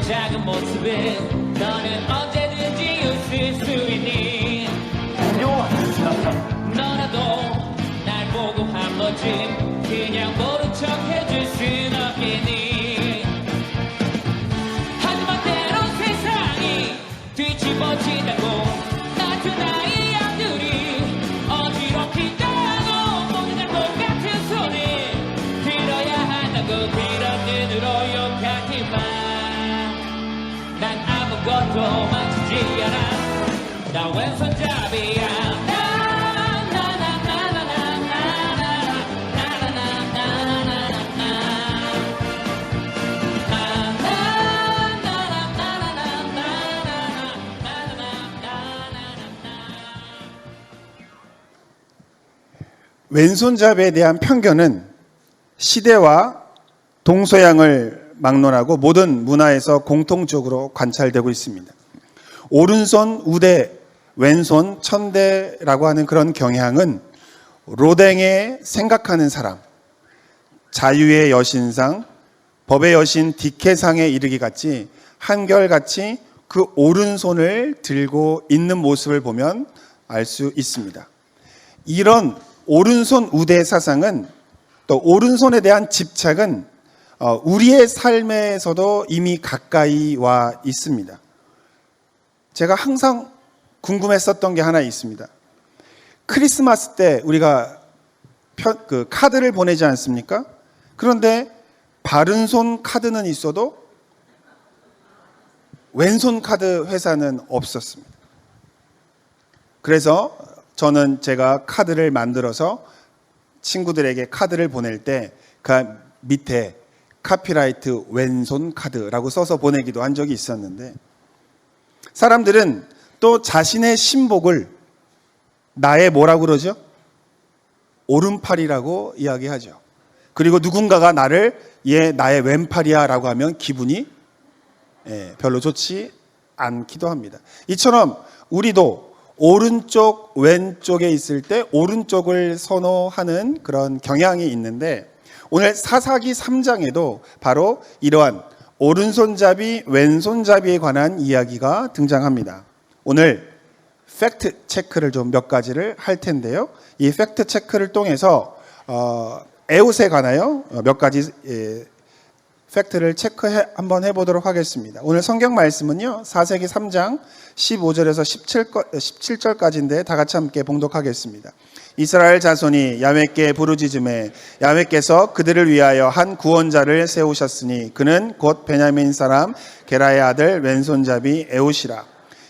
작은 모습에 너는 언제든지 웃을 수 있니. 너라도 날 보고 한 번쯤 그냥 모른 척 해줄 순 없겠니. 하지만 때론 세상이 뒤집어진다고 같은 아이 양들이 어지럽히 따고 모두 다 똑같은 소리 들어야 한다고 그런 눈으로 욕하기만. 난 아무것도 만지지 않아. 나 왼손잡이야. 왼손잡이에 대한 편견은 시대와 동서양을 막론하고 모든 문화에서 공통적으로 관찰되고 있습니다. 오른손 우대, 왼손 천대라고 하는 그런 경향은 로댕의 생각하는 사람, 자유의 여신상, 법의 여신 디케상에 이르기 같이 한결같이 그 오른손을 들고 있는 모습을 보면 알 수 있습니다. 이런 오른손 우대 사상은, 또 오른손에 대한 집착은 우리의 삶에서도 이미 가까이 와 있습니다. 제가 항상 궁금했었던 게 하나 있습니다. 크리스마스 때 우리가 카드를 보내지 않습니까? 그런데 바른손 카드는 있어도 왼손 카드 회사는 없었습니다. 그래서 저는 제가 카드를 만들어서 친구들에게 카드를 보낼 때 그 밑에 카피라이트 왼손 카드라고 써서 보내기도 한 적이 있었는데, 사람들은 또 자신의 신복을 나의 뭐라고 그러죠? 오른팔이라고 이야기하죠. 그리고 누군가가 나를 얘 나의 왼팔이야 라고 하면 기분이 별로 좋지 않기도 합니다. 이처럼 우리도 오른쪽 왼쪽에 있을 때 오른쪽을 선호하는 그런 경향이 있는데, 오늘 사사기 3장에도 바로 이러한 오른손잡이 왼손잡이에 관한 이야기가 등장합니다. 오늘 팩트 체크를 좀 몇 가지를 할 텐데요, 이 팩트 체크를 통해서 에웃에 관하여 몇 가지 팩트를 한번 해보도록 하겠습니다. 오늘 성경 말씀은요, 사사기 3장 15절에서 17절까지인데 다 같이 함께 봉독하겠습니다. 이스라엘 자손이 야훼께 부르짖음에 야훼께서 그들을 위하여 한 구원자를 세우셨으니 그는 곧 베냐민 사람 게라의 아들 왼손잡이 에웃이라.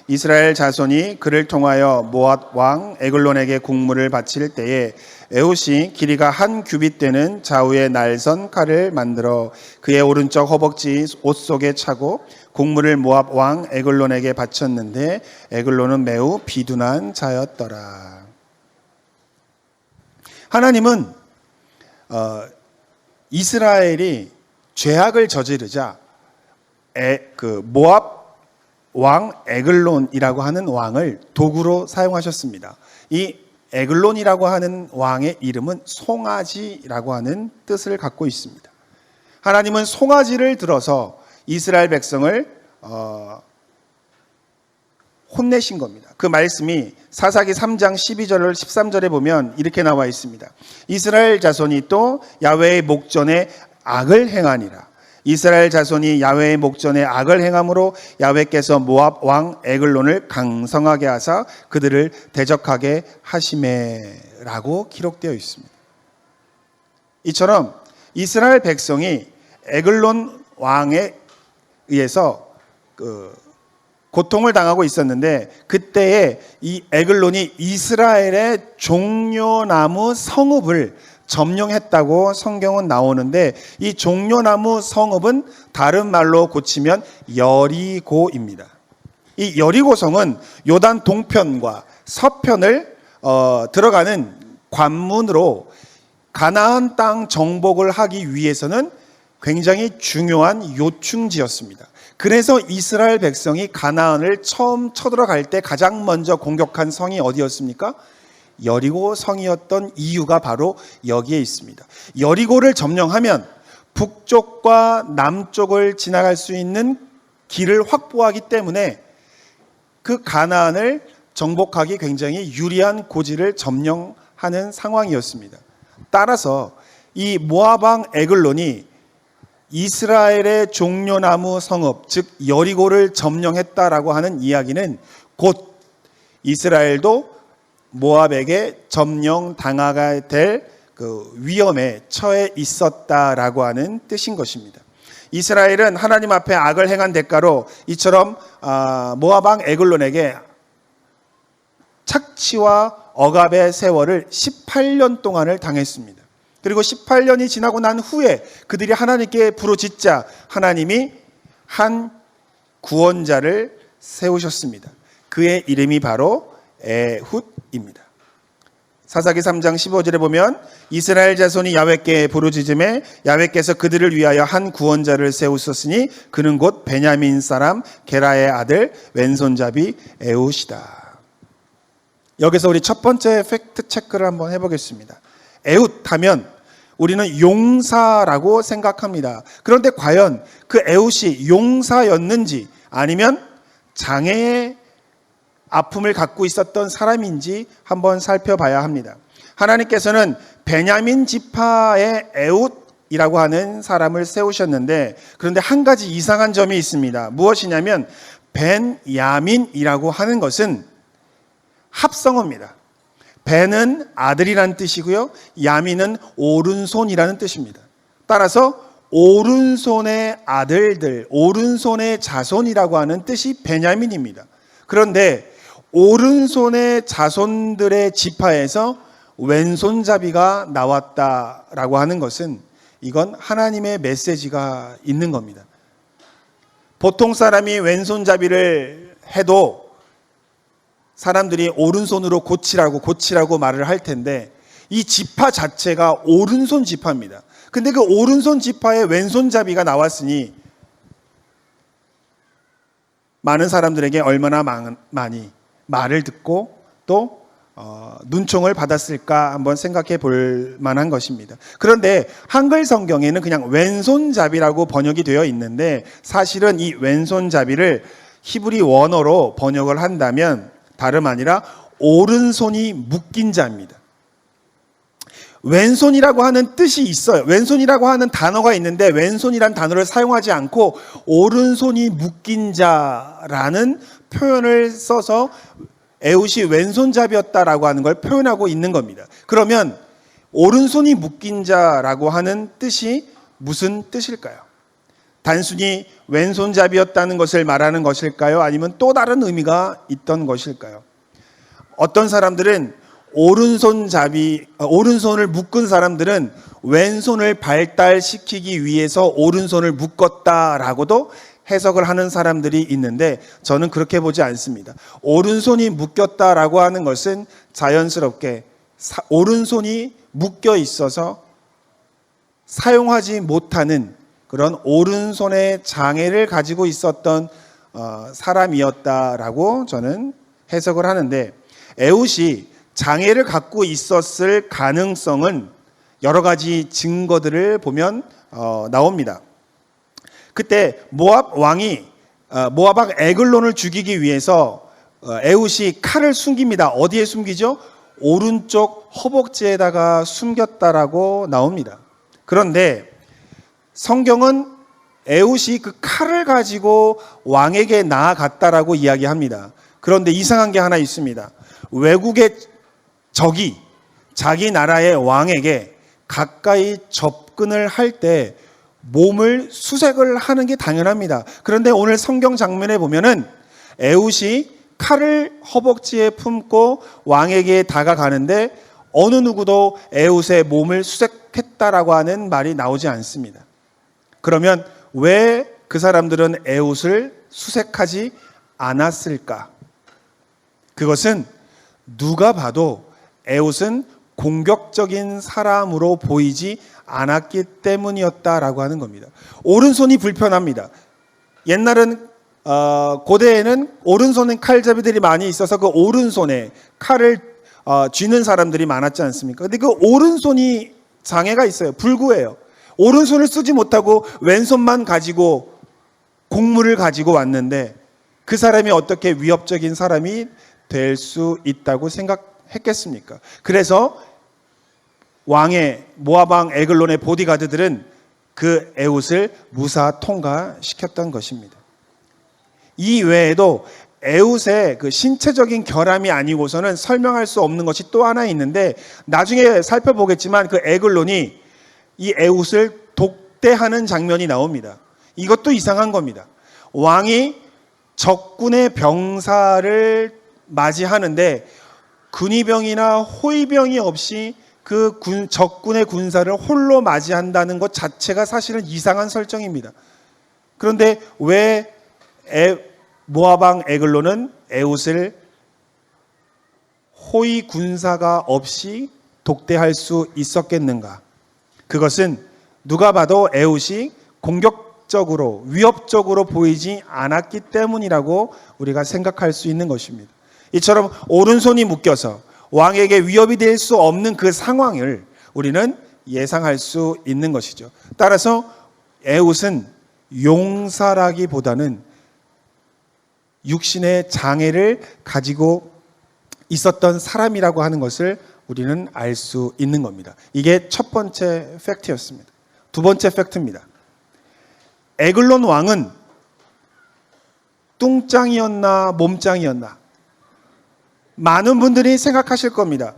이스라엘 자손이 그를 통하여 모압 왕 에글론에게 국물을 바칠 때에 에웃이 길이가 한 규빗 되는 좌우의 날선 칼을 만들어 그의 오른쪽 허벅지 옷 속에 차고 국물을 모압 왕 에글론에게 바쳤는데 에글론은 매우 비둔한 자였더라. 하나님은 이스라엘이 죄악을 저지르자 모압 왕 에글론이라고 하는 왕을 도구로 사용하셨습니다. 이 에글론이라고 하는 왕의 이름은 송아지라고 하는 뜻을 갖고 있습니다. 하나님은 송아지를 들어서 이스라엘 백성을 혼내신 겁니다. 그 말씀이 사사기 3장 12절을 13절에 보면 이렇게 나와 있습니다. 이스라엘 자손이 또 야훼의 목전에 악을 행하니라. 이스라엘 자손이 야훼의 목전에 악을 행함으로 야훼께서 모압 왕 에글론을 강성하게 하사 그들을 대적하게 하시매라고 기록되어 있습니다. 이처럼 이스라엘 백성이 에글론 왕에 의해서 고통을 당하고 있었는데, 그때에 이 에글론이 이스라엘의 종려나무 성읍을 점령했다고 성경은 나오는데, 이 종려나무 성읍은 다른 말로 고치면 여리고입니다. 이 여리고성은 요단 동편과 서편을 들어가는 관문으로 가나안 땅 정복을 하기 위해서는 굉장히 중요한 요충지였습니다. 그래서 이스라엘 백성이 가나안을 처음 쳐들어갈 때 가장 먼저 공격한 성이 어디였습니까? 여리고 성이었던 이유가 바로 여기에 있습니다. 여리고를 점령하면 북쪽과 남쪽을 지나갈 수 있는 길을 확보하기 때문에 그 가나안을 정복하기 굉장히 유리한 고지를 점령하는 상황이었습니다. 따라서 이 모압 왕 에글론이 이스라엘의 종려나무 성읍, 즉 여리고를 점령했다라고 하는 이야기는 곧 이스라엘도 모압에게 점령당하게 될 그 위험에 처해 있었다라고 하는 뜻인 것입니다. 이스라엘은 하나님 앞에 악을 행한 대가로 이처럼 모압 왕 에글론에게 착취와 억압의 세월을 18년 동안을 당했습니다. 그리고 18년이 지나고 난 후에 그들이 하나님께 부르짖자 하나님이 한 구원자를 세우셨습니다. 그의 이름이 바로 에훗입니다. 사사기 3장 15절에 보면 이스라엘 자손이 야훼께 부르짖음에 야훼께서 그들을 위하여 한 구원자를 세우셨으니 그는 곧 베냐민 사람 게라의 아들 왼손잡이 에훗이다. 여기서 우리 첫 번째 팩트 체크를 한번 해보겠습니다. 에훗 하면 우리는 용사라고 생각합니다. 그런데 과연 그 에훗이 용사였는지 아니면 장애의 아픔을 갖고 있었던 사람인지 한번 살펴봐야 합니다. 하나님께서는 베냐민 지파의 에훗이라고 하는 사람을 세우셨는데 그런데 한 가지 이상한 점이 있습니다. 무엇이냐면 벤야민이라고 하는 것은 합성어입니다. 벤은 아들이라는 뜻이고요. 야민은 오른손이라는 뜻입니다. 따라서 오른손의 아들들, 오른손의 자손이라고 하는 뜻이 베냐민입니다. 그런데 오른손의 자손들의 지파에서 왼손잡이가 나왔다라고 하는 것은 이건 하나님의 메시지가 있는 겁니다. 보통 사람이 왼손잡이를 해도 사람들이 오른손으로 고치라고 말을 할 텐데 이 지파 자체가 오른손 지파입니다. 근데 그 오른손 지파에 왼손잡이가 나왔으니 많은 사람들에게 얼마나 많이 말을 듣고 또 눈총을 받았을까 한번 생각해 볼 만한 것입니다. 그런데 한글 성경에는 그냥 왼손잡이라고 번역이 되어 있는데 사실은 이 왼손잡이를 히브리 원어로 번역을 한다면 다름 아니라 오른손이 묶인 자입니다. 왼손이라고 하는 뜻이 있어요. 왼손이라고 하는 단어가 있는데 왼손이란 단어를 사용하지 않고 오른손이 묶인 자라는 표현을 써서 에훗이 왼손잡이였다라고 하는 걸 표현하고 있는 겁니다. 그러면 오른손이 묶인 자라고 하는 뜻이 무슨 뜻일까요? 단순히 왼손잡이였다는 것을 말하는 것일까요? 아니면 또 다른 의미가 있던 것일까요? 어떤 사람들은 오른손을 묶은 사람들은 왼손을 발달시키기 위해서 오른손을 묶었다라고도 해석을 하는 사람들이 있는데 저는 그렇게 보지 않습니다. 오른손이 묶였다라고 하는 것은 자연스럽게 오른손이 묶여 있어서 사용하지 못하는 그런 오른손의 장애를 가지고 있었던 사람이었다라고 저는 해석을 하는데 에훗이 장애를 갖고 있었을 가능성은 여러 가지 증거들을 보면 나옵니다. 그때 모압 왕 에글론을 죽이기 위해서 에훗이 칼을 숨깁니다. 어디에 숨기죠? 오른쪽 허벅지에다가 숨겼다라고 나옵니다. 그런데 성경은 에훗이 그 칼을 가지고 왕에게 나아갔다라고 이야기합니다. 그런데 이상한 게 하나 있습니다. 외국의 적이 자기 나라의 왕에게 가까이 접근을 할 때 몸을 수색을 하는 게 당연합니다. 그런데 오늘 성경 장면에 보면은 에훗이 칼을 허벅지에 품고 왕에게 다가가는데 어느 누구도 에훗의 몸을 수색했다라고 하는 말이 나오지 않습니다. 그러면 왜 그 사람들은 에훗을 수색하지 않았을까? 그것은 누가 봐도 에훗은 공격적인 사람으로 보이지 않았기 때문이었다라고 하는 겁니다. 오른손이 불편합니다. 옛날은 고대에는 오른손에 칼잡이들이 많이 있어서 그 오른손에 칼을 쥐는 사람들이 많았지 않습니까? 근데 그 오른손이 장애가 있어요. 불구해요. 오른손을 쓰지 못하고 왼손만 가지고 곡물을 가지고 왔는데 그 사람이 어떻게 위협적인 사람이 될 수 있다고 생각했겠습니까? 그래서 왕의 모압 왕 에글론의 보디가드들은 그 에훗을 무사 통과시켰던 것입니다. 이 외에도 에훗의 그 신체적인 결함이 아니고서는 설명할 수 없는 것이 또 하나 있는데, 나중에 살펴보겠지만 그 에글론이 이 에훗을 독대하는 장면이 나옵니다. 이것도 이상한 겁니다. 왕이 적군의 병사를 맞이하는데 근위병이나 호위병이 없이 그 적군의 군사를 홀로 맞이한다는 것 자체가 사실은 이상한 설정입니다. 그런데 왜 모압 왕 에글론은 에훗을 호위 군사가 없이 독대할 수 있었겠는가? 그것은 누가 봐도 에훗이 공격적으로 위협적으로 보이지 않았기 때문이라고 우리가 생각할 수 있는 것입니다. 이처럼 오른손이 묶여서 왕에게 위협이 될 수 없는 그 상황을 우리는 예상할 수 있는 것이죠. 따라서 에훗은 용사라기보다는 육신의 장애를 가지고 있었던 사람이라고 하는 것을 우리는 알 수 있는 겁니다. 이게 첫 번째 팩트였습니다. 두 번째 팩트입니다. 에글론 왕은 뚱짱이었나 몸짱이었나? 많은 분들이 생각하실 겁니다.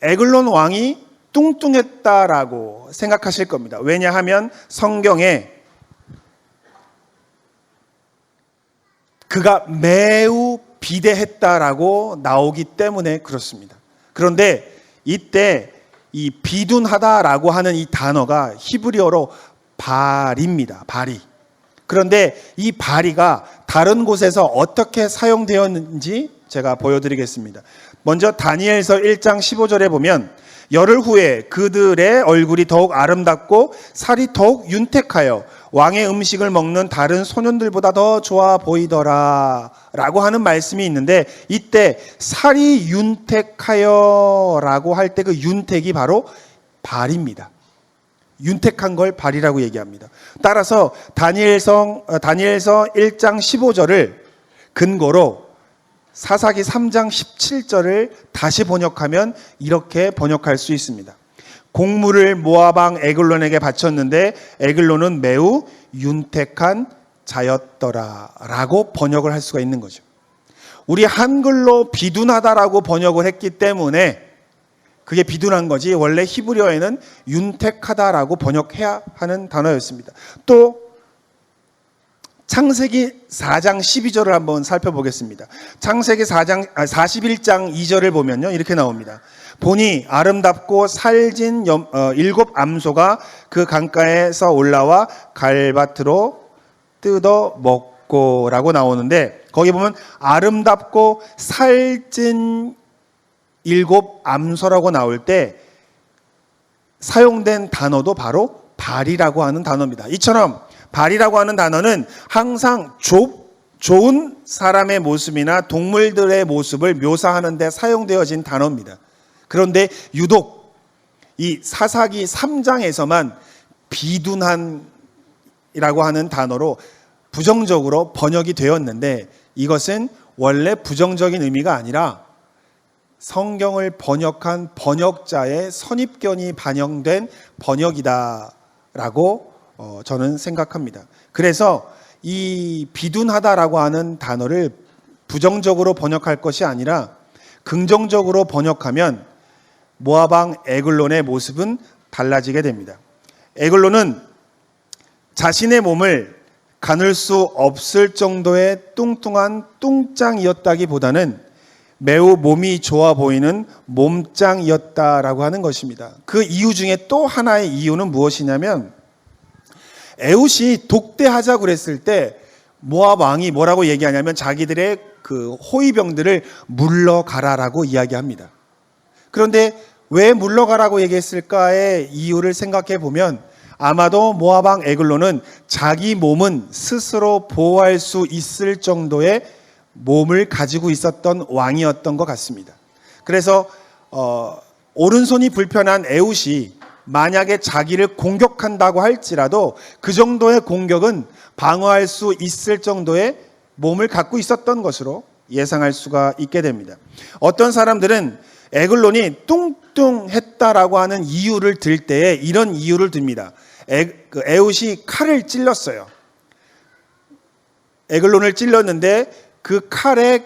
에글론 왕이 뚱뚱했다라고 생각하실 겁니다. 왜냐하면 성경에 그가 매우 비대했다라고 나오기 때문에 그렇습니다. 그런데 이때 이 비둔하다라고 하는 이 단어가 히브리어로 발입니다. 발이. 그런데 이 발이가 다른 곳에서 어떻게 사용되었는지 제가 보여드리겠습니다. 먼저 다니엘서 1장 15절에 보면 열흘 후에 그들의 얼굴이 더욱 아름답고 살이 더욱 윤택하여 왕의 음식을 먹는 다른 소년들보다 더 좋아 보이더라 라고 하는 말씀이 있는데, 이때 살이 윤택하여 라고 할 때 그 윤택이 바로 발입니다. 윤택한 걸 발이라고 얘기합니다. 따라서 다니엘서 1장 15절을 근거로 사사기 3장 17절을 다시 번역하면 이렇게 번역할 수 있습니다. 곡물을 모압 왕 에글론에게 바쳤는데 에글론은 매우 윤택한 자였더라 라고 번역을 할 수가 있는 거죠. 우리 한글로 비둔하다라고 번역을 했기 때문에 그게 비둔한 거지, 원래 히브리어에는 윤택하다라고 번역해야 하는 단어였습니다. 또 창세기 4장 12절을 한번 살펴보겠습니다. 창세기 41장 2절을 보면요, 이렇게 나옵니다. 보니 아름답고 살진 7 암소가 그 강가에서 올라와 갈밭으로 뜯어 먹고 라고 나오는데, 거기 보면 아름답고 살찐 7 암소라고 나올 때 사용된 단어도 바로 발이라고 하는 단어입니다. 이처럼 발이라고 하는 단어는 항상 좋은 사람의 모습이나 동물들의 모습을 묘사하는 데 사용되어진 단어입니다. 그런데 유독 이 사사기 3장에서만 비둔한이라고 하는 단어로 부정적으로 번역이 되었는데, 이것은 원래 부정적인 의미가 아니라 성경을 번역한 번역자의 선입견이 반영된 번역이다라고 저는 생각합니다. 그래서 이 비둔하다라고 하는 단어를 부정적으로 번역할 것이 아니라 긍정적으로 번역하면 모압 왕 에글론의 모습은 달라지게 됩니다. 에글론은 자신의 몸을 가눌 수 없을 정도의 뚱뚱한 뚱짱이었다기보다는 매우 몸이 좋아 보이는 몸짱이었다라고 하는 것입니다. 그 이유 중에 또 하나의 이유는 무엇이냐면, 에훗이 독대하자고 그랬을 때 모압 왕이 뭐라고 얘기하냐면 자기들의 그 호위병들을 물러가라라고 이야기합니다. 그런데 왜 물러가라고 얘기했을까의 이유를 생각해 보면, 아마도 모압 왕 에글론은 자기 몸은 스스로 보호할 수 있을 정도의 몸을 가지고 있었던 왕이었던 것 같습니다. 그래서 오른손이 불편한 에훗이 만약에 자기를 공격한다고 할지라도 그 정도의 공격은 방어할 수 있을 정도의 몸을 갖고 있었던 것으로 예상할 수가 있게 됩니다. 어떤 사람들은 에글론이 뚱뚱했다라고 하는 이유를 들 때에 이런 이유를 듭니다. 에웃이 칼을 찔렀어요. 에글론을 찔렀는데 그 칼에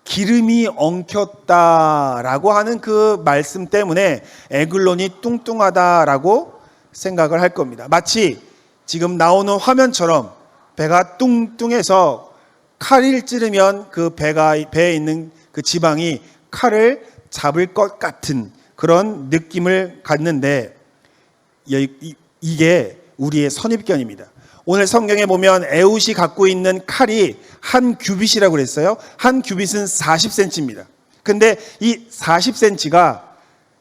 기름이 엉켰다라고 하는 그 말씀 때문에 에글론이 뚱뚱하다라고 생각을 할 겁니다. 마치 지금 나오는 화면처럼 배가 뚱뚱해서 칼을 찌르면 그 배에 있는 그 지방이 칼을 잡을 것 같은 그런 느낌을 갖는데 이게 우리의 선입견입니다. 오늘 성경에 보면 에웃이 갖고 있는 칼이 한 규빗이라고 그랬어요. 한 규빗은 40cm입니다. 근데 이 40cm가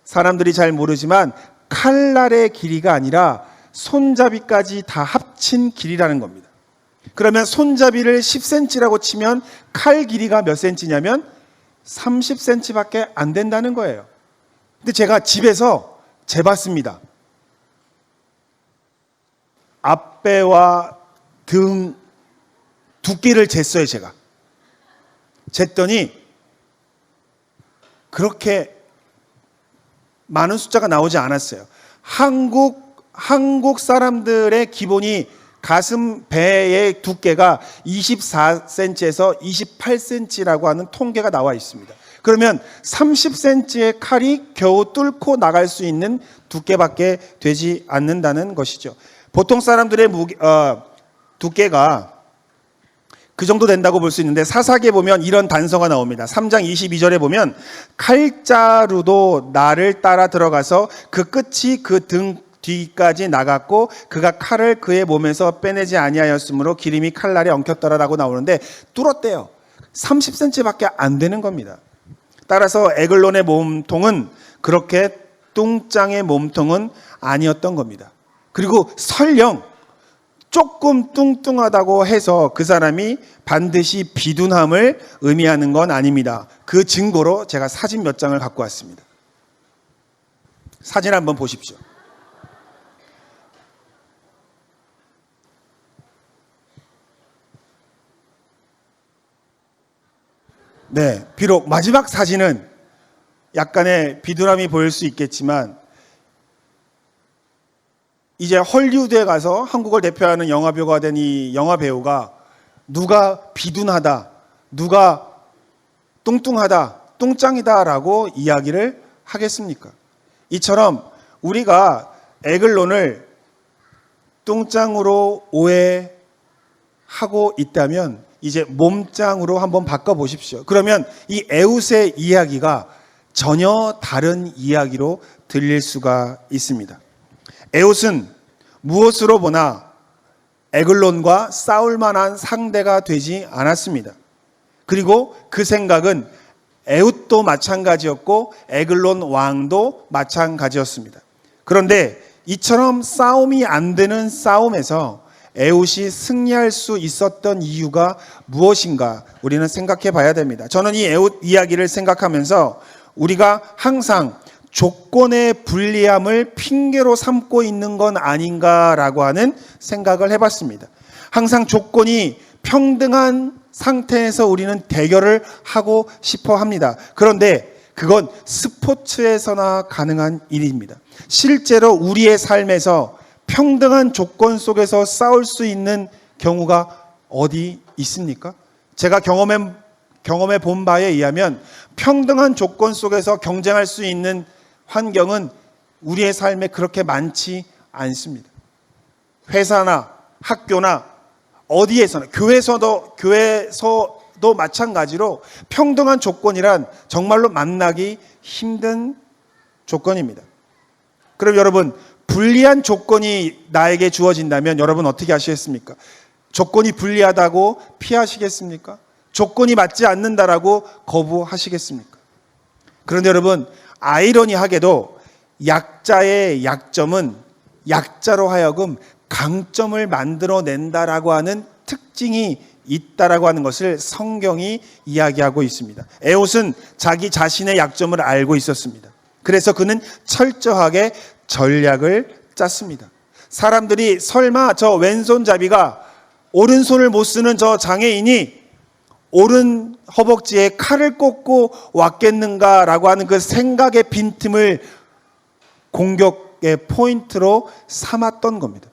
사람들이 잘 모르지만 칼날의 길이가 아니라 손잡이까지 다 합친 길이라는 겁니다. 그러면 손잡이를 10cm라고 치면 칼 길이가 몇 cm냐면 30cm밖에 안 된다는 거예요. 근데 제가 집에서 재봤습니다. 앞배와 등 두께를 쟀어요, 제가. 쟀더니 그렇게 많은 숫자가 나오지 않았어요. 한국 사람들의 기본이 가슴 배의 두께가 24cm에서 28cm라고 하는 통계가 나와 있습니다. 그러면 30cm의 칼이 겨우 뚫고 나갈 수 있는 두께밖에 되지 않는다는 것이죠. 보통 사람들의 두께가 그 정도 된다고 볼 수 있는데 사사기에 보면 이런 단서가 나옵니다. 3장 22절에 보면 칼자루도 나를 따라 들어가서 그 끝이 그 등 뒤까지 나갔고 그가 칼을 그의 몸에서 빼내지 아니하였으므로 기름이 칼날에 엉켰더라라고 나오는데 뚫었대요. 30cm밖에 안 되는 겁니다. 따라서 에글론의 몸통은 그렇게 뚱짱의 몸통은 아니었던 겁니다. 그리고 설령 조금 뚱뚱하다고 해서 그 사람이 반드시 비둔함을 의미하는 건 아닙니다. 그 증거로 제가 사진 몇 장을 갖고 왔습니다. 사진 한번 보십시오. 네, 비록 마지막 사진은 약간의 비둔함이 보일 수 있겠지만 이제 헐리우드에 가서 한국을 대표하는 영화배우가 된 이 영화배우가 누가 비둔하다, 누가 뚱뚱하다, 뚱짱이다라고 이야기를 하겠습니까? 이처럼 우리가 에글론을 뚱짱으로 오해하고 있다면 이제 몸짱으로 한번 바꿔보십시오. 그러면 이 에웃의 이야기가 전혀 다른 이야기로 들릴 수가 있습니다. 에웃은 무엇으로 보나 에글론과 싸울 만한 상대가 되지 않았습니다. 그리고 그 생각은 에웃도 마찬가지였고 에글론 왕도 마찬가지였습니다. 그런데 이처럼 싸움이 안 되는 싸움에서 에웃이 승리할 수 있었던 이유가 무엇인가 우리는 생각해 봐야 됩니다. 저는 이 에웃 이야기를 생각하면서 우리가 항상 조건의 불리함을 핑계로 삼고 있는 건 아닌가라고 하는 생각을 해봤습니다. 항상 조건이 평등한 상태에서 우리는 대결을 하고 싶어 합니다. 그런데 그건 스포츠에서나 가능한 일입니다. 실제로 우리의 삶에서 평등한 조건 속에서 싸울 수 있는 경우가 어디 있습니까? 제가 경험해 본 바에 의하면 평등한 조건 속에서 경쟁할 수 있는 환경은 우리의 삶에 그렇게 많지 않습니다. 회사나 학교나 어디에서나 교회에서도 마찬가지로 평등한 조건이란 정말로 만나기 힘든 조건입니다. 그럼 여러분 불리한 조건이 나에게 주어진다면 여러분 어떻게 하시겠습니까? 조건이 불리하다고 피하시겠습니까? 조건이 맞지 않는다라고 거부하시겠습니까? 그런데 여러분 아이러니하게도 약자의 약점은 약자로 하여금 강점을 만들어낸다라고 하는 특징이 있다라고 하는 것을 성경이 이야기하고 있습니다. 에웃은 자기 자신의 약점을 알고 있었습니다. 그래서 그는 철저하게 전략을 짰습니다. 사람들이 설마 저 왼손잡이가 오른손을 못 쓰는 저 장애인이 오른 허벅지에 칼을 꽂고 왔겠는가라고 하는 그 생각의 빈틈을 공격의 포인트로 삼았던 겁니다.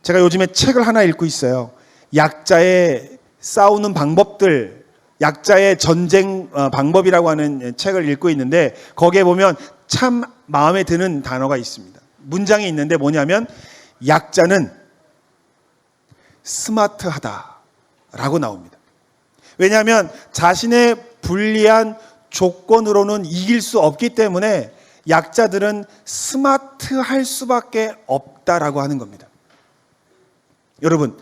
제가 요즘에 책을 하나 읽고 있어요. 약자의 싸우는 방법들, 약자의 전쟁 방법이라고 하는 책을 읽고 있는데 거기에 보면 참 마음에 드는 단어가 있습니다. 문장이 있는데 뭐냐면 약자는 스마트하다라고 나옵니다. 왜냐하면 자신의 불리한 조건으로는 이길 수 없기 때문에 약자들은 스마트할 수밖에 없다라고 하는 겁니다. 여러분,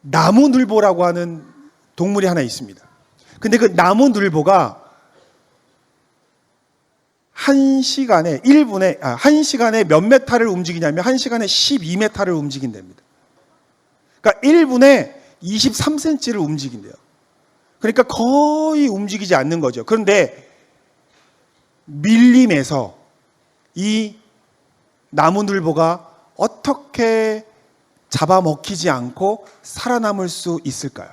나무늘보라고 하는 동물이 하나 있습니다. 근데 그 나무늘보가 한 시간에 몇 메타를 움직이냐면 한 시간에 12m를 움직인답니다. 그러니까 1분에 23cm를 움직인대요. 그러니까 거의 움직이지 않는 거죠. 그런데 밀림에서 이 나무늘보가 어떻게 잡아먹히지 않고 살아남을 수 있을까요?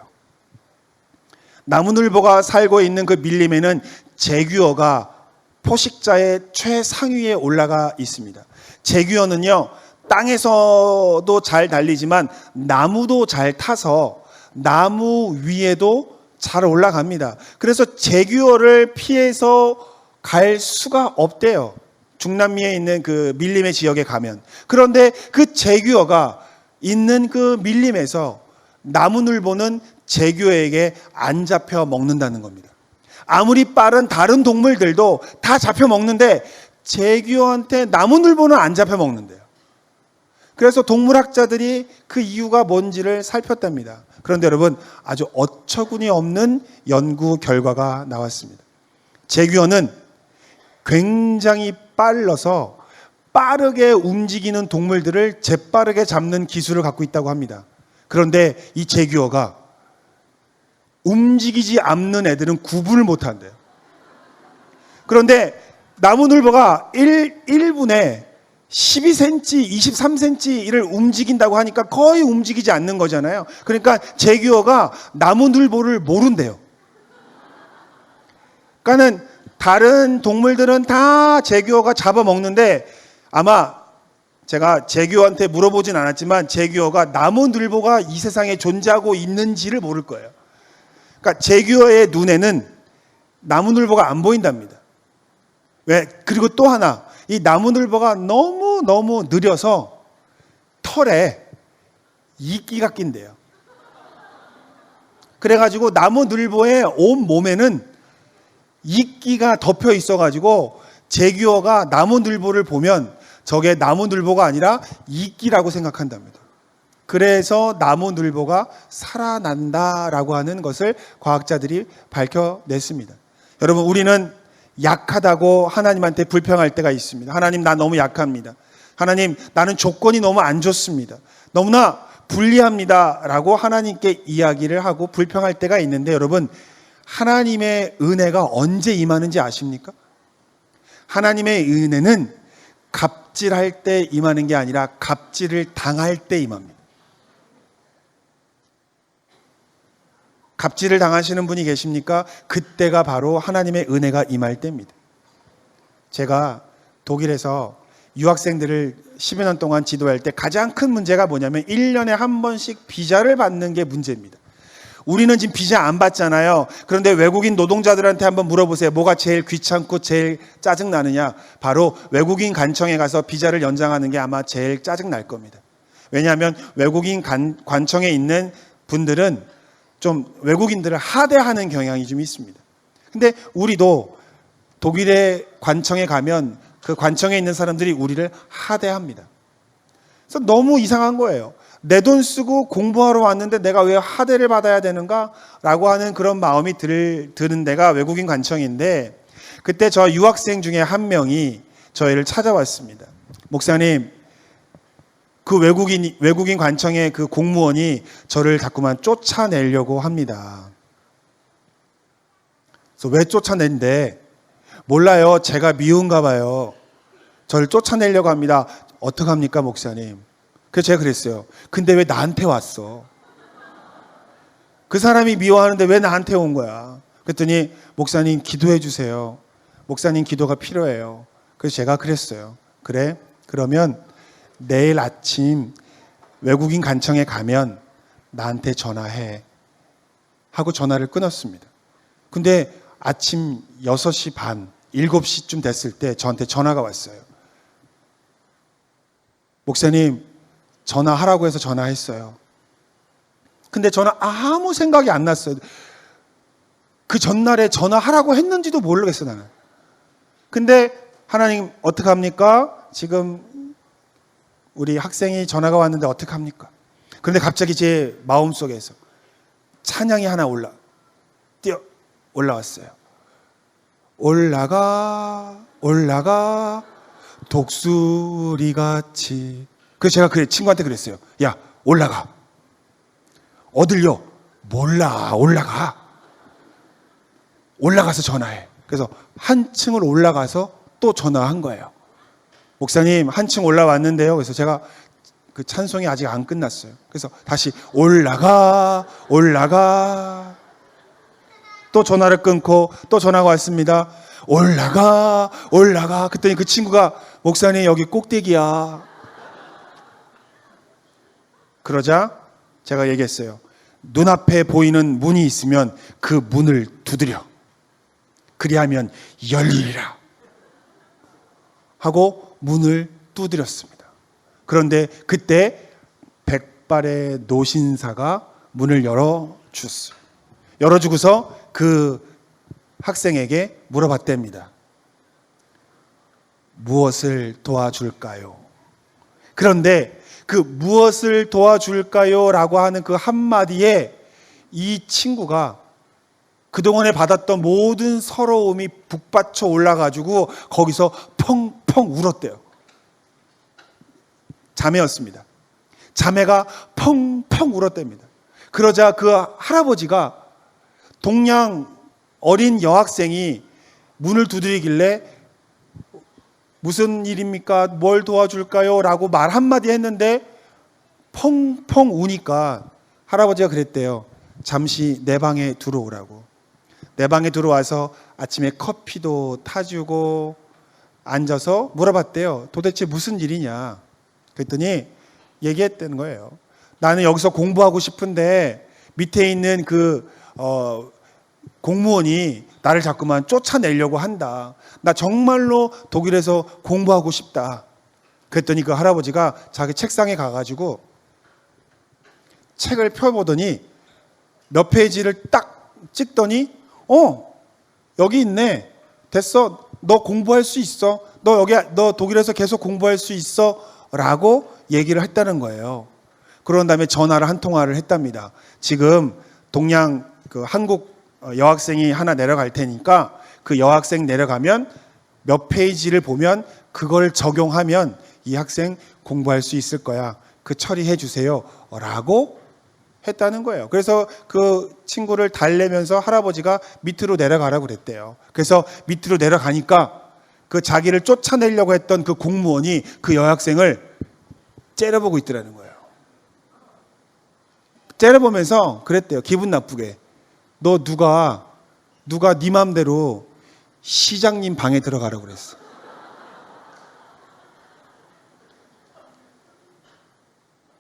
나무늘보가 살고 있는 그 밀림에는 제규어가 포식자의 최상위에 올라가 있습니다. 제규어는요, 땅에서도 잘 달리지만 나무도 잘 타서 나무 위에도 잘 올라갑니다. 그래서 제규어를 피해서 갈 수가 없대요. 중남미에 있는 그 밀림의 지역에 가면. 그런데 그 제규어가 있는 그 밀림에서 나무늘보는 제규어에게 안 잡혀 먹는다는 겁니다. 아무리 빠른 다른 동물들도 다 잡혀 먹는데 제규어한테 나무늘보는 안 잡혀 먹는데요. 그래서 동물학자들이 그 이유가 뭔지를 살폈답니다. 그런데 여러분, 아주 어처구니 없는 연구 결과가 나왔습니다. 제규어는 굉장히 빨라서 빠르게 움직이는 동물들을 재빠르게 잡는 기술을 갖고 있다고 합니다. 그런데 이 제규어가 움직이지 않는 애들은 구분을 못한대요. 그런데 나무늘보가 1분에 12cm, 23cm를 움직인다고 하니까 거의 움직이지 않는 거잖아요. 그러니까 제규어가 나무늘보를 모른대요. 그러니까는 다른 동물들은 다 제규어가 잡아먹는데 아마 제가 제규어한테 물어보진 않았지만 제규어가 나무늘보가 이 세상에 존재하고 있는지를 모를 거예요. 그러니까 제규어의 눈에는 나무늘보가 안 보인답니다. 왜? 그리고 또 하나, 이 나무늘보가 너무 느려서 털에 이끼가 낀대요. 그래가지고 나무늘보의 온 몸에는 이끼가 덮여 있어가지고 제규어가 나무늘보를 보면 저게 나무늘보가 아니라 이끼라고 생각한답니다. 그래서 나무늘보가 살아난다라고 하는 것을 과학자들이 밝혀냈습니다. 여러분, 우리는 약하다고 하나님한테 불평할 때가 있습니다. 하나님, 나 너무 약합니다. 하나님, 나는 조건이 너무 안 좋습니다. 너무나 불리합니다 라고 하나님께 이야기를 하고 불평할 때가 있는데 여러분, 하나님의 은혜가 언제 임하는지 아십니까? 하나님의 은혜는 갑질할 때 임하는 게 아니라 갑질을 당할 때 임합니다. 갑질을 당하시는 분이 계십니까? 그때가 바로 하나님의 은혜가 임할 때입니다. 제가 독일에서 유학생들을 10여 년 동안 지도할 때 가장 큰 문제가 뭐냐면 1년에 한 번씩 비자를 받는 게 문제입니다. 우리는 지금 비자 안 받잖아요. 그런데 외국인 노동자들한테 한번 물어보세요. 뭐가 제일 귀찮고 제일 짜증나느냐? 바로 외국인 관청에 가서 비자를 연장하는 게 아마 제일 짜증날 겁니다. 왜냐하면 외국인 관청에 있는 분들은 좀 외국인들을 하대하는 경향이 좀 있습니다. 근데 우리도 독일의 관청에 가면 그 관청에 있는 사람들이 우리를 하대합니다. 그래서 너무 이상한 거예요. 내 돈 쓰고 공부하러 왔는데 내가 왜 하대를 받아야 되는가? 라고 하는 그런 마음이 드는 데가 외국인 관청인데 그때 저 유학생 중에 한 명이 저희를 찾아왔습니다. 목사님, 그 외국인 관청의 그 공무원이 저를 자꾸만 쫓아내려고 합니다. 그래서 왜 쫓아낸대? 몰라요. 제가 미운가 봐요. 저를 쫓아내려고 합니다. 어떡합니까, 목사님? 그래서 제가 그랬어요. 근데 왜 나한테 왔어? 그 사람이 미워하는데 왜 나한테 온 거야? 그랬더니 목사님 기도해 주세요. 목사님 기도가 필요해요. 그래서 제가 그랬어요. 그래? 그러면 내일 아침 외국인 관청에 가면 나한테 전화해. 하고 전화를 끊었습니다. 근데 아침 6시 반, 7시쯤 됐을 때 저한테 전화가 왔어요. 목사님, 전화하라고 해서 전화했어요. 근데 저는 아무 생각이 안 났어요. 그 전날에 전화하라고 했는지도 모르겠어, 나는. 근데 하나님, 어떡합니까? 지금 우리 학생이 전화가 왔는데 어떡합니까? 그런데 갑자기 제 마음속에서 찬양이 하나 뛰어 올라왔어요. 올라가, 올라가, 독수리같이. 그래서 제가 친구한테 그랬어요. 야, 올라가. 어딜요? 몰라, 올라가. 올라가서 전화해. 그래서 한층을 올라가서 또 전화한 거예요. 목사님, 한층 올라왔는데요. 그래서 제가 그 찬송이 아직 안 끝났어요. 그래서 다시 올라가, 올라가. 또 전화를 끊고 또 전화가 왔습니다. 올라가, 올라가. 그랬더니 그 친구가 목사님 여기 꼭대기야. 그러자 제가 얘기했어요. 눈앞에 보이는 문이 있으면 그 문을 두드려. 그리하면 열리리라. 하고 문을 두드렸습니다. 그런데 그때 백발의 노신사가 문을 열어주었어요. 열어주고서 그 학생에게 물어봤답니다. 무엇을 도와줄까요? 그런데 그 무엇을 도와줄까요? 라고 하는 그 한마디에 이 친구가 그동안에 받았던 모든 서러움이 북받쳐 올라가지고 거기서 펑펑 울었대요. 자매였습니다. 자매가 펑펑 울었답니다. 그러자 그 할아버지가 동양 어린 여학생이 문을 두드리길래 무슨 일입니까? 뭘 도와줄까요? 라고 말 한마디 했는데 펑펑 우니까 할아버지가 그랬대요. 잠시 내 방에 들어오라고. 내 방에 들어와서 아침에 커피도 타주고 앉아서 물어봤대요. 도대체 무슨 일이냐? 그랬더니 얘기했다는 거예요. 나는 여기서 공부하고 싶은데 밑에 있는 그 공무원이 나를 자꾸만 쫓아내려고 한다. 나 정말로 독일에서 공부하고 싶다. 그랬더니 그 할아버지가 자기 책상에 가가지고 책을 펴보더니 몇 페이지를 딱 찍더니 여기 있네. 됐어. 너 공부할 수 있어. 너 독일에서 계속 공부할 수 있어. 라고 얘기를 했다는 거예요. 그런 다음에 전화를 한 통화를 했답니다. 지금 동양 그 한국 여학생이 하나 내려갈 테니까 그 여학생 내려가면 몇 페이지를 보면 그걸 적용하면 이 학생 공부할 수 있을 거야. 그 처리해 주세요. 라고 했다는 거예요. 그래서 그 친구를 달래면서 할아버지가 밑으로 내려가라고 그랬대요. 그래서 밑으로 내려가니까 그 자기를 쫓아내려고 했던 그 공무원이 그 여학생을 째려보고 있더라는 거예요. 째려보면서 그랬대요. 기분 나쁘게. 너 누가 네 맘대로 시장님 방에 들어가라고 그랬어.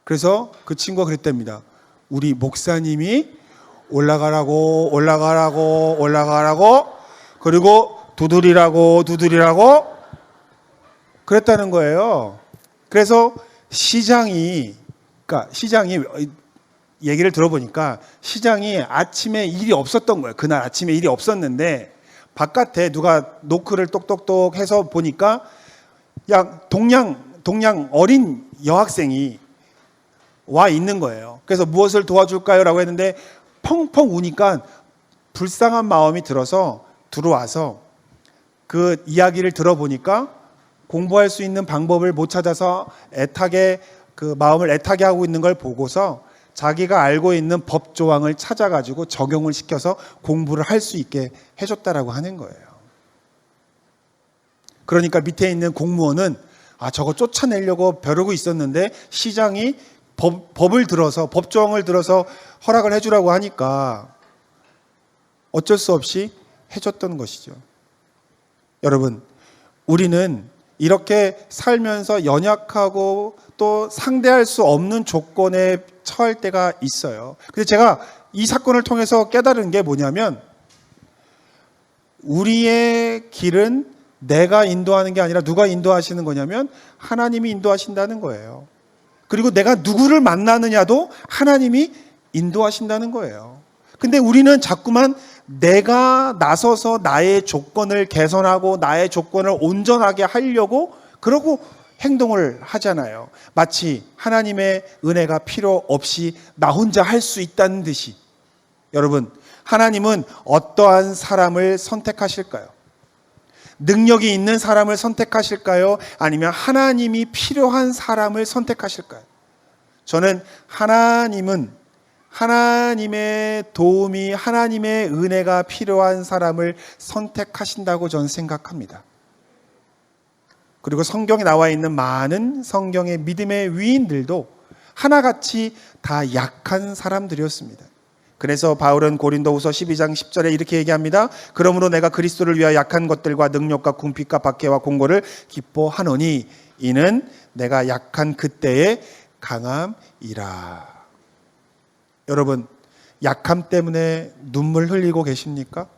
그래서 그 친구가 그랬답니다. 우리 목사님이 올라가라고 그리고 두드리라고 그랬다는 거예요. 그래서 시장이 얘기를 들어보니까 시장이 아침에 일이 없었던 거예요. 그날 아침에 일이 없었는데 바깥에 누가 노크를 똑똑똑 해서 보니까 동양 어린 여학생이 와 있는 거예요. 그래서 무엇을 도와줄까요? 라고 했는데 펑펑 우니까 불쌍한 마음이 들어서 들어와서 그 이야기를 들어보니까 공부할 수 있는 방법을 못 찾아서 애타게 그 마음을 애타게 하고 있는 걸 보고서 자기가 알고 있는 법 조항을 찾아가지고 적용을 시켜서 공부를 할 수 있게 해줬다라고 하는 거예요. 그러니까 밑에 있는 공무원은 저거 쫓아내려고 벼르고 있었는데 시장이 법을 들어서, 법 조항을 들어서 허락을 해주라고 하니까 어쩔 수 없이 해줬던 것이죠. 여러분, 우리는 이렇게 살면서 연약하고 또 상대할 수 없는 조건에 처할 때가 있어요. 근데 제가 이 사건을 통해서 깨달은 게 뭐냐면, 우리의 길은 내가 인도하는 게 아니라 누가 인도하시는 거냐면 하나님이 인도하신다는 거예요. 그리고 내가 누구를 만나느냐도 하나님이 인도하신다는 거예요. 근데 우리는 자꾸만 내가 나서서 나의 조건을 개선하고 나의 조건을 온전하게 하려고 그러고 행동을 하잖아요. 마치 하나님의 은혜가 필요 없이 나 혼자 할 수 있다는 듯이. 여러분, 하나님은 어떠한 사람을 선택하실까요? 능력이 있는 사람을 선택하실까요? 아니면 하나님이 필요한 사람을 선택하실까요? 저는 하나님은 하나님의 도움이, 하나님의 은혜가 필요한 사람을 선택하신다고 저는 생각합니다. 그리고 성경에 나와 있는 많은 성경의 믿음의 위인들도 하나같이 다 약한 사람들이었습니다. 그래서 바울은 고린도후서 12장 10절에 이렇게 얘기합니다. 그러므로 내가 그리스도를 위하여 약한 것들과 능력과 궁핍과 박해와 공고를 기뻐하노니 이는 내가 약한 그때의 강함이라. 여러분, 약함 때문에 눈물 흘리고 계십니까?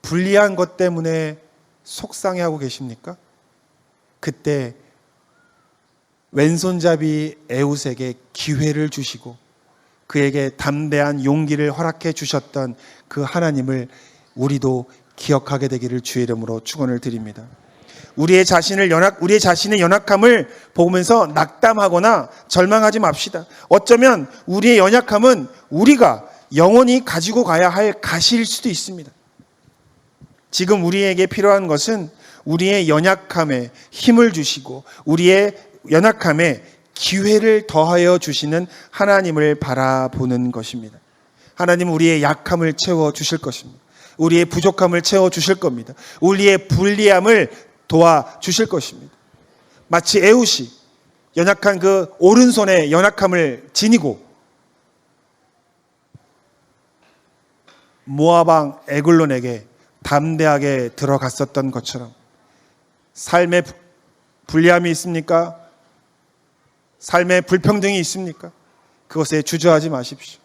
불리한 것 때문에 속상해하고 계십니까? 그때 왼손잡이 에웃에게 기회를 주시고 그에게 담대한 용기를 허락해 주셨던 그 하나님을 우리도 기억하게 되기를 주의 이름으로 축원을 드립니다. 우리의 자신의 연약함을 보면서 낙담하거나 절망하지 맙시다. 어쩌면 우리의 연약함은 우리가 영원히 가지고 가야 할 가시일 수도 있습니다. 지금 우리에게 필요한 것은 우리의 연약함에 힘을 주시고 우리의 연약함에 기회를 더하여 주시는 하나님을 바라보는 것입니다. 하나님은 우리의 약함을 채워 주실 것입니다. 우리의 부족함을 채워 주실 겁니다. 우리의 불리함을 도와 주실 것입니다. 마치 에웃이 연약한 그 오른손의 연약함을 지니고 모압 에글론에게 담대하게 들어갔었던 것처럼 삶에 불리함이 있습니까? 삶에 불평등이 있습니까? 그것에 주저하지 마십시오.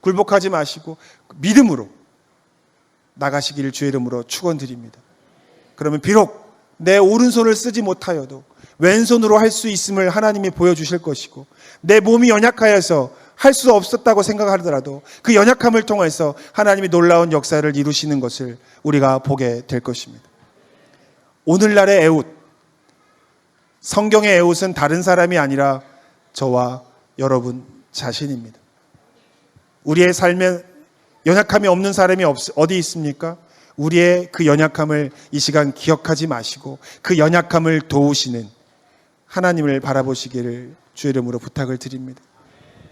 굴복하지 마시고 믿음으로 나가시기를 주의 이름으로 축원드립니다. 그러면 비록 내 오른손을 쓰지 못하여도 왼손으로 할 수 있음을 하나님이 보여주실 것이고 내 몸이 연약하여서 할 수 없었다고 생각하더라도 그 연약함을 통해서 하나님이 놀라운 역사를 이루시는 것을 우리가 보게 될 것입니다. 오늘날의 에웃, 성경의 에웃은 다른 사람이 아니라 저와 여러분 자신입니다. 우리의 삶에 연약함이 없는 사람이 어디 있습니까? 우리의 그 연약함을 이 시간 기억하지 마시고 그 연약함을 도우시는 하나님을 바라보시기를 주의 이름으로 부탁을 드립니다.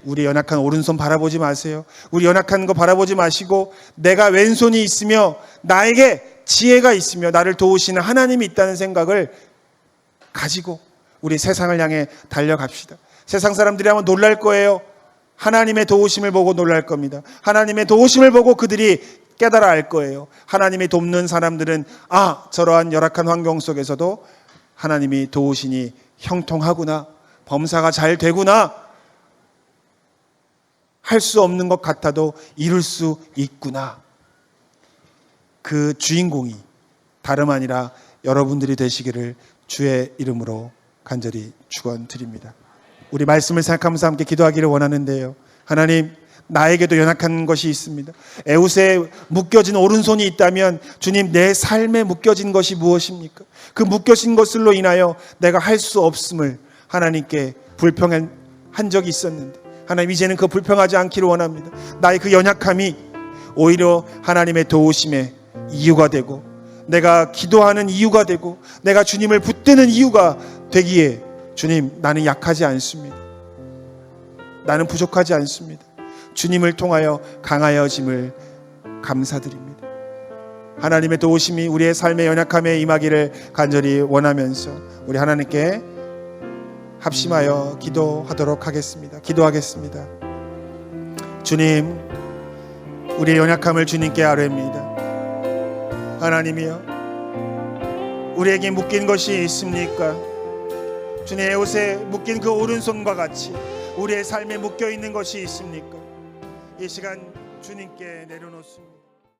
우리 연약한 오른손 바라보지 마세요. 우리 연약한 거 바라보지 마시고 내가 왼손이 있으며 나에게 지혜가 있으며 나를 도우시는 하나님이 있다는 생각을 가지고 우리 세상을 향해 달려갑시다. 세상 사람들이 아마 놀랄 거예요. 하나님의 도우심을 보고 놀랄 겁니다. 하나님의 도우심을 보고 그들이 깨달아 알 거예요. 하나님이 돕는 사람들은 저러한 열악한 환경 속에서도 하나님이 도우시니 형통하구나, 범사가 잘 되구나, 할 수 없는 것 같아도 이룰 수 있구나. 그 주인공이 다름 아니라 여러분들이 되시기를 주의 이름으로 간절히 축원드립니다. 우리 말씀을 생각하면서 함께 기도하기를 원하는데요. 하나님, 나에게도 연약한 것이 있습니다. 에웃에 묶여진 오른손이 있다면 주님, 내 삶에 묶여진 것이 무엇입니까? 그 묶여진 것으로 인하여 내가 할 수 없음을 하나님께 불평한 적이 있었는데 하나님, 이제는 그 불평하지 않기를 원합니다. 나의 그 연약함이 오히려 하나님의 도우심의 이유가 되고 내가 기도하는 이유가 되고 내가 주님을 붙드는 이유가 되기에 주님, 나는 약하지 않습니다. 나는 부족하지 않습니다. 주님을 통하여 강하여짐을 감사드립니다. 하나님의 도우심이 우리의 삶의 연약함에 임하기를 간절히 원하면서 우리 하나님께 합심하여 기도하도록 하겠습니다. 기도하겠습니다. 주님, 우리의 연약함을 주님께 아뢰입니다. 하나님이여, 우리에게 묶인 것이 있습니까? 주님의 옷에 묶인 그 오른손과 같이 우리의 삶에 묶여 있는 것이 있습니까? 이 시간 주님께 내려놓습니다.